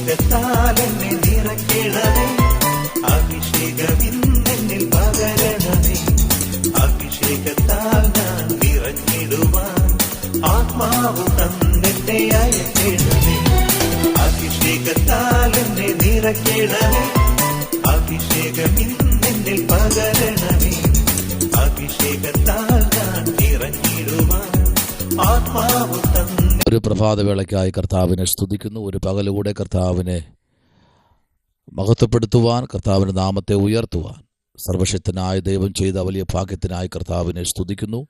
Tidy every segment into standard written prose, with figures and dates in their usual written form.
അഭിഷേകത്താൽ എന്നെ നിറയ്ക്കണമേ, അഭിഷേകമിന്നെന്നിൽ പകരണമേ, അഭിഷേകത്താൽ ഞാൻ നിറഞ്ഞിടുവാൻ ആത്മാവ് തന്നെന്നെ അയക്കണമേ, അഭിഷേകത്താൽ എന്നെ നിറയ്ക്കണമേ, അഭിഷേകമിന്നെന്നിൽ പകരണമേ, അഭിഷേകത്താൽ ഞാൻ നിറഞ്ഞിടുവാൻ ആത്മാവ് തന്നെ. ഒരു പ്രഭാതവേളയ്ക്കായി കർത്താവിനെ സ്തുതിക്കുന്നു. ഒരു പകലുകൂടെ കർത്താവിനെ മഹത്വപ്പെടുത്തുവാൻ, കർത്താവിൻ്റെ നാമത്തെ ഉയർത്തുവാൻ സർവശക്തനായ ദൈവം ചെയ്ത വലിയ ഭാഗ്യത്തിനായി കർത്താവിനെ സ്തുതിക്കുന്നു,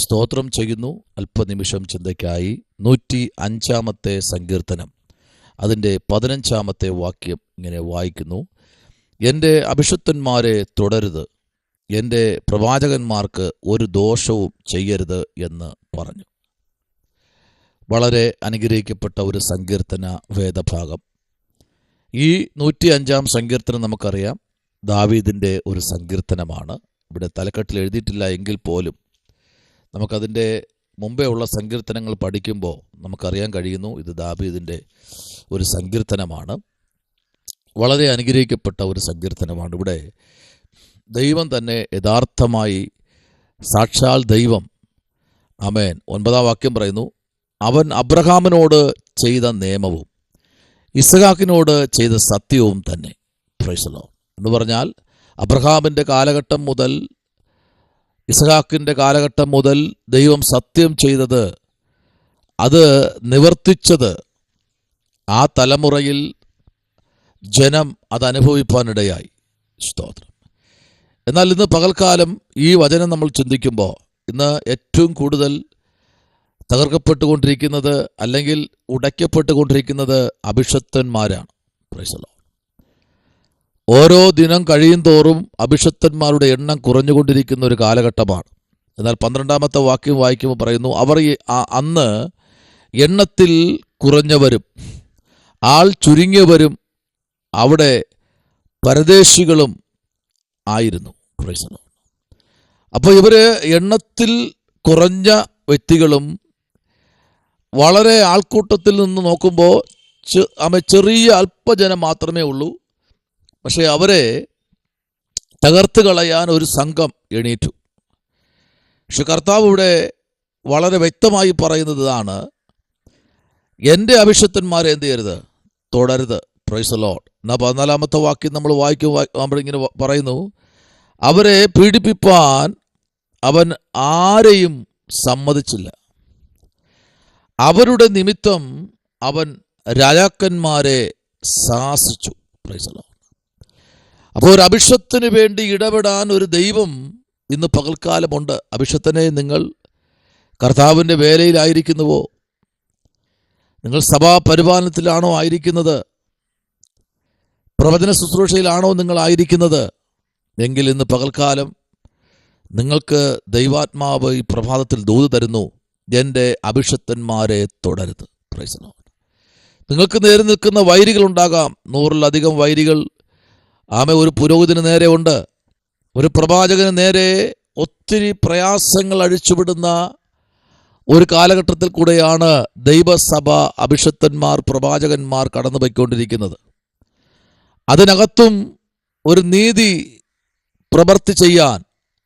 സ്തോത്രം ചെയ്യുന്നു. അല്പനിമിഷം ചിന്തയ്ക്കായി 105 സങ്കീർത്തനം അതിൻ്റെ 15 വാക്യം ഇങ്ങനെ വായിക്കുന്നു. എൻ്റെ അഭിഷിക്തന്മാരെ തുടരുത്, എൻ്റെ പ്രവാചകന്മാർക്ക് ഒരു ദോഷവും ചെയ്യരുത് എന്ന് പറഞ്ഞു. വളരെ അനുഗ്രഹിക്കപ്പെട്ട ഒരു സങ്കീർത്തന വേദഭാഗം. ഈ 105 സങ്കീർത്തനം നമുക്കറിയാം ദാവീദിൻ്റെ ഒരു സങ്കീർത്തനമാണ്. ഇവിടെ തലക്കെട്ടിൽ എഴുതിയിട്ടില്ല എങ്കിൽ പോലും നമുക്കതിൻ്റെ മുമ്പേ ഉള്ള സങ്കീർത്തനങ്ങൾ പഠിക്കുമ്പോൾ നമുക്കറിയാൻ കഴിയുന്നു ഇത് ദാവീദിൻ്റെ ഒരു സങ്കീർത്തനമാണ്. വളരെ അനുഗ്രഹിക്കപ്പെട്ട ഒരു സങ്കീർത്തനമാണ്. ഇവിടെ ദൈവം തന്നെ യഥാർത്ഥമായി സാക്ഷാൽ ദൈവം, ആമേൻ, 9 വാക്യം പറയുന്നു, അവൻ അബ്രഹാമിനോട് ചെയ്ത നിയമവും ഇസ്ഹാക്കിനോട് ചെയ്ത സത്യവും തന്നെ. Price the Lord. എന്ന് പറഞ്ഞാൽ അബ്രഹാമിൻ്റെ കാലഘട്ടം മുതൽ ഇസ്ഹാക്കിൻ്റെ കാലഘട്ടം മുതൽ ദൈവം സത്യം ചെയ്തത്, അത് നിവർത്തിച്ചത് ആ തലമുറയിൽ ജനം അതനുഭവിപ്പാനിടയായി. സ്തോത്രം. എന്നാൽ ഇന്ന് പകൽക്കാലം ഈ വചനം നമ്മൾ ചിന്തിക്കുമ്പോൾ ഇന്ന് ഏറ്റവും കൂടുതൽ തകർക്കപ്പെട്ടുകൊണ്ടിരിക്കുന്നത് അല്ലെങ്കിൽ ഉടയ്ക്കപ്പെട്ടുകൊണ്ടിരിക്കുന്നത് അഭിഷിക്തന്മാരാണ്. Praise the Lord. ഓരോ ദിനം കഴിയും തോറും അഭിഷിക്തന്മാരുടെ എണ്ണം കുറഞ്ഞുകൊണ്ടിരിക്കുന്ന ഒരു കാലഘട്ടമാണ്. എന്നാൽ 12 വാക്യം വായിക്കുമ്പോൾ പറയുന്നു, അവർ അന്ന് എണ്ണത്തിൽ കുറഞ്ഞവരും ആൾ ചുരുങ്ങിയവരും അവിടെ പരദേശികളും ആയിരുന്നു. Price the Lord. അപ്പോൾ ഇവർ എണ്ണത്തിൽ കുറഞ്ഞ വ്യക്തികളും വളരെ ആൾക്കൂട്ടത്തിൽ നിന്ന് നോക്കുമ്പോൾ ചെറിയ അല്പജനം മാത്രമേ ഉള്ളൂ. പക്ഷേ അവരെ തകർത്ത് കളയാൻ ഒരു സംഘം എണീറ്റു. പക്ഷെ കർത്താവ് ഇവിടെ വളരെ വ്യക്തമായി പറയുന്നതാണ്, എൻ്റെ അഭിഷിക്തന്മാരെ എന്ത് ചെയ്യരുത്, തുടരുത്. Price the Lord. എന്നാൽ 14 വാക്യം നമ്മൾ വായിക്കുമ്പോൾ ഇങ്ങനെ പറയുന്നു, അവരെ പീഡിപ്പിപ്പാൻ അവൻ ആരെയും സമ്മതിച്ചില്ല, അവരുടെ നിമിത്തം അവൻ രാജാക്കന്മാരെ ശാസിച്ചു. Price the Lord. അപ്പോൾ ഒരു അഭിഷിക്തന് വേണ്ടി ഇടപെടാൻ ഒരു ദൈവം ഇന്ന് പകൽക്കാലമുണ്ട്. അഭിഷിക്തനെ, നിങ്ങൾ കർത്താവിൻ്റെ വേലയിലായിരിക്കുന്നുവോ? നിങ്ങൾ സഭാ പരിപാലനത്തിലാണോ ആയിരിക്കുന്നത്? പ്രവചന ശുശ്രൂഷയിലാണോ നിങ്ങൾ ആയിരിക്കുന്നത്? എങ്കിൽ ഇന്ന് പകൽക്കാലം നിങ്ങൾക്ക് ദൈവാത്മാവ് ഈ പ്രഭാതത്തിൽ ദൂത് തരുന്നു, എൻ്റെ അഭിഷിക്തന്മാരെ തുടരുത്. Price the Lord. നിങ്ങൾക്ക് നേരെ നിൽക്കുന്ന വൈരികളുണ്ടാകാം, 100-ലധികം വൈരികൾ. ഒരു പുരോഹിതന് നേരെ ഉണ്ട്, ഒരു പ്രവാചകന് നേരെ ഒത്തിരി പ്രയാസങ്ങൾ അഴിച്ചുവിടുന്ന ഒരു കാലഘട്ടത്തിൽ കൂടെയാണ് ദൈവസഭ, അഭിഷിക്തന്മാർ, പ്രവാചകന്മാർ കടന്നു പോയിക്കൊണ്ടിരിക്കുന്നത്. അതിനകത്തും ഒരു നീതി പ്രവൃത്തി ചെയ്യാൻ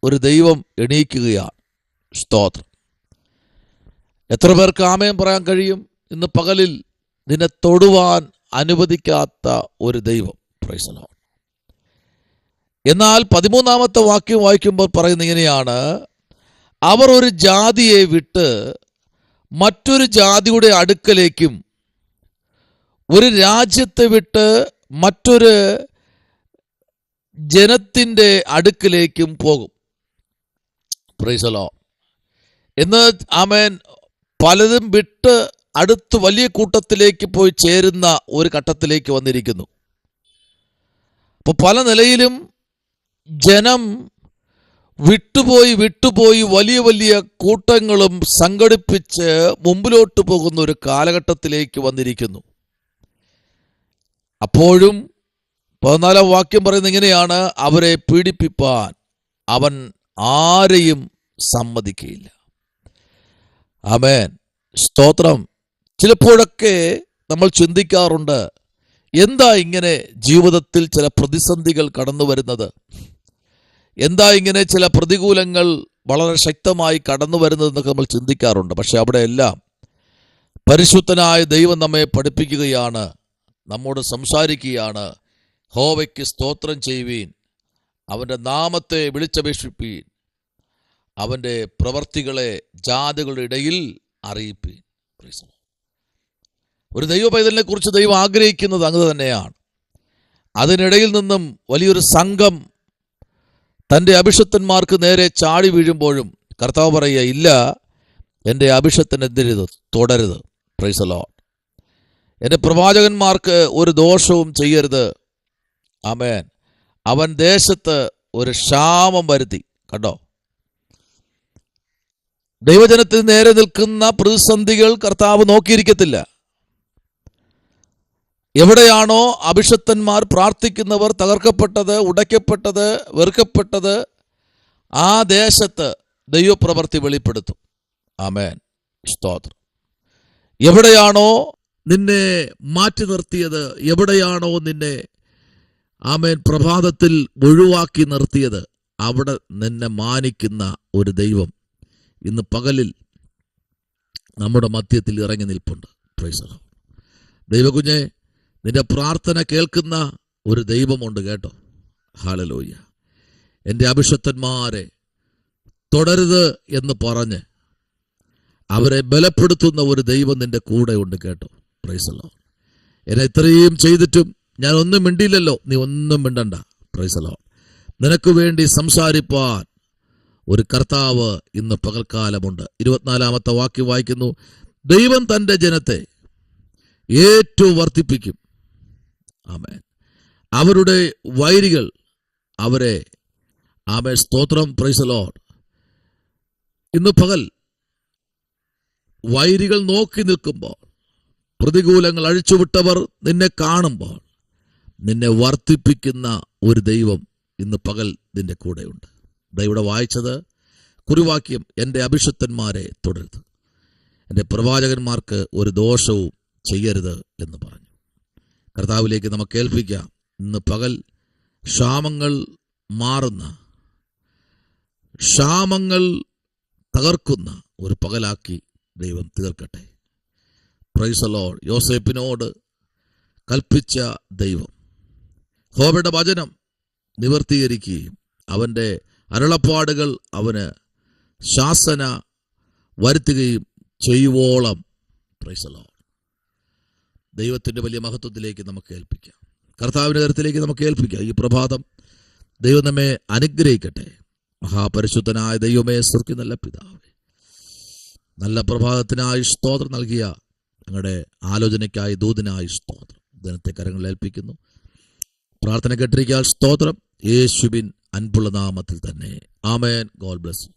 ഒരു ദൈവം എണീക്കുകയാണ്. സ്തോത്രം. എത്ര പേർക്ക് ആമേൻ പറയാൻ കഴിയും? ഇന്ന് പകലിൽ നിന്നെ തൊടുവാൻ അനുവദിക്കാത്ത ഒരു ദൈവം. Price the Lord. എന്നാൽ 13 വാക്യം വായിക്കുമ്പോൾ പറയുന്നത് ഇങ്ങനെയാണ്, അവർ ഒരു ജാതിയെ വിട്ട് മറ്റൊരു ജാതിയുടെ അടുക്കലേക്കും ഒരു രാജ്യത്തെ വിട്ട് മറ്റൊരു ജനത്തിൻ്റെ അടുക്കലേക്കും പോകും. Price the Lord. എന്ന് ആമേൻ പലതും വിട്ട് അടുത്ത് വലിയ കൂട്ടത്തിലേക്ക് പോയി ചേരുന്ന ഒരു ഘട്ടത്തിലേക്ക് വന്നിരിക്കുന്നു. അപ്പോൾ പല നിലയിലും ജനം വിട്ടുപോയി വലിയ വലിയ കൂട്ടങ്ങളും സംഘടിപ്പിച്ച് മുമ്പിലോട്ട് പോകുന്ന ഒരു കാലഘട്ടത്തിലേക്ക് വന്നിരിക്കുന്നു. അപ്പോഴും 14 വാക്യം പറയുന്നത് ഇങ്ങനെയാണ്, അവരെ പീഡിപ്പിപ്പാൻ അവൻ ആരെയും സമ്മതിക്കുകയില്ല. ആമേൻ. സ്തോത്രം. ചിലപ്പോഴൊക്കെ നമ്മൾ ചിന്തിക്കാറുണ്ട്, എന്താ ഇങ്ങനെ ജീവിതത്തിൽ ചില പ്രതിസന്ധികൾ കടന്നു വരുന്നത്? എന്താ ഇങ്ങനെ ചില പ്രതികൂലങ്ങൾ വളരെ ശക്തമായി കടന്നു വരുന്നതെന്നൊക്കെ നമ്മൾ ചിന്തിക്കാറുണ്ട്. പക്ഷെ അവിടെയെല്ലാം പരിശുദ്ധനായ ദൈവം നമ്മെ പഠിപ്പിക്കുകയാണ്, നമ്മോട് സംസാരിക്കുകയാണ്. യഹോവയ്ക്ക് സ്തോത്രം ചെയ്യുവീൻ, അവൻ്റെ നാമത്തെ വിളിച്ചപേക്ഷിപ്പീൻ, അവൻ്റെ പ്രവർത്തികളെ ജാതികളുടെ ഇടയിൽ അറിയിപ്പീൻ. ഒരു ദൈവ പൈതലിനെ കുറിച്ച് ദൈവം ആഗ്രഹിക്കുന്നത് അങ്ങ് തന്നെയാണ്. അതിനിടയിൽ നിന്നും വലിയൊരു സംഘം തൻ്റെ അഭിഷക്തന്മാർക്ക് നേരെ ചാടി വീഴുമ്പോഴും കർത്താവ് പറയുക, ഇല്ല, എൻ്റെ അഭിഷക്തനെതിരത് തുടരുത്. Price the Lord. എൻ്റെ പ്രവാചകന്മാർക്ക് ഒരു ദോഷവും ചെയ്യരുത്. ആമേൻ. അവൻ ദേശത്ത് ഒരു ക്ഷാമം വരുത്തി. കണ്ടോ, ദൈവജനത്തിന് നേരെ നിൽക്കുന്ന പ്രതിസന്ധികൾ കർത്താവ് നോക്കിയിരിക്കത്തില്ല. എവിടെയാണോ അഭിഷക്തന്മാർ പ്രാർത്ഥിക്കുന്നവർ തകർക്കപ്പെട്ടത്, ഉടയ്ക്കപ്പെട്ടത്, വെറുക്കപ്പെട്ടത്, ആ ദേശത്ത് ദൈവപ്രവൃത്തി വെളിപ്പെടുത്തും. ആമേൻ, സ്തോത്രം. എവിടെയാണോ നിന്നെ മാറ്റി നിർത്തിയത്, എവിടെയാണോ നിന്നെ ആമേൻ പ്രഭാതത്തിൽ ഒഴിവാക്കി നിർത്തിയത്, അവിടെ നിന്നെ മാനിക്കുന്ന ഒരു ദൈവം ഇന്ന് പകലിൽ നമ്മുടെ മധ്യത്തിൽ ഇറങ്ങി നിൽപ്പുണ്ട്. Price the Lord. ദൈവകുഞ്ഞെ, നിന്റെ പ്രാർത്ഥന കേൾക്കുന്ന ഒരു ദൈവമുണ്ട് കേട്ടോ. ഹല്ലേലൂയ. എൻ്റെ അഭിഷക്തന്മാരെ തുടരുത് എന്ന് പറഞ്ഞ് അവരെ ബലപ്പെടുത്തുന്ന ഒരു ദൈവം നിന്റെ കൂടെ ഉണ്ട് കേട്ടോ. Price the Lord. എന്നെ ഇത്രയും ചെയ്തിട്ടും ഞാൻ ഒന്നും മിണ്ടിയില്ലല്ലോ, നീ ഒന്നും മിണ്ടണ്ട. Price the Lord. നിനക്ക് വേണ്ടി സംസാരിപ്പാൻ ഒരു കർത്താവ് ഇന്ന് പകൽക്കാലമുണ്ട്. 24-ാമത്തെ വാക്യം വായിക്കുന്നു, ദൈവം തൻ്റെ ജനത്തെ ഏറ്റവും വർദ്ധിപ്പിക്കും. ആമേൻ. അവരുടെ വൈരികൾ അവരെ, ആമേൻ, സ്തോത്രം. Price the Lord. ഇന്ന് പകൽ വൈരികൾ നോക്കി നിൽക്കുമ്പോൾ, പ്രതികൂലങ്ങൾ അഴിച്ചുവിട്ടവർ നിന്നെ കാണുമ്പോൾ, നിന്നെ വർദ്ധിപ്പിക്കുന്ന ഒരു ദൈവം ഇന്ന് പകൽ നിന്റെ കൂടെയുണ്ട്. ഇവിടെ വായിച്ചത് കുറിവാക്യം, എൻ്റെ അഭിഷക്തന്മാരെ തുടരുത്, എൻ്റെ പ്രവാചകന്മാർക്ക് ഒരു ദോഷവും ചെയ്യരുത് എന്ന് പറഞ്ഞു. കർത്താവിലേക്ക് നമുക്ക് ഏൽപ്പിക്കാം. ഇന്ന് പകൽ ക്ഷാമങ്ങൾ മാറുന്ന, ക്ഷാമങ്ങൾ തകർക്കുന്ന ഒരു പകലാക്കി ദൈവം തീർക്കട്ടെ. Price the Lord. യോസേപ്പിനോട് കൽപ്പിച്ച ദൈവം യഹോവയുടെ വചനം നിവർത്തീകരിക്കുകയും അവൻ്റെ അരുളപ്പാടുകൾ അവന് ശാസന വരുത്തുകയും ചെയ്യുവോളം, പ്രൈസ് ദി ലോർഡ്, ദൈവത്തിൻ്റെ വലിയ മഹത്വത്തിലേക്ക് നമുക്ക് ഏൽപ്പിക്കാം. കർത്താവിൻ്റെ കരുത്തിലേക്ക് നമുക്ക് ഏൽപ്പിക്കാം. ഈ പ്രഭാതം ദൈവം നമ്മെ അനുഗ്രഹിക്കട്ടെ. മഹാപരിശുദ്ധനായ ദൈവമേ, സ്വർഗ്ഗ നല്ല പിതാവേ, നല്ല പ്രഭാതത്തിനായി സ്തോത്രം നൽകിയ ഞങ്ങളുടെ ആലോചനയ്ക്കായി ദൂതനായി സ്തോത്രം. ദിനത്തെ കരങ്ങളിൽ ഏൽപ്പിക്കുന്നു. പ്രാർത്ഥന കേട്ടിരിക്കാൻ സ്തോത്രം. യേശുവിൻ അൻപുള്ള നാമത്തിൽ തന്നെ. ആമേൻ. God bless U.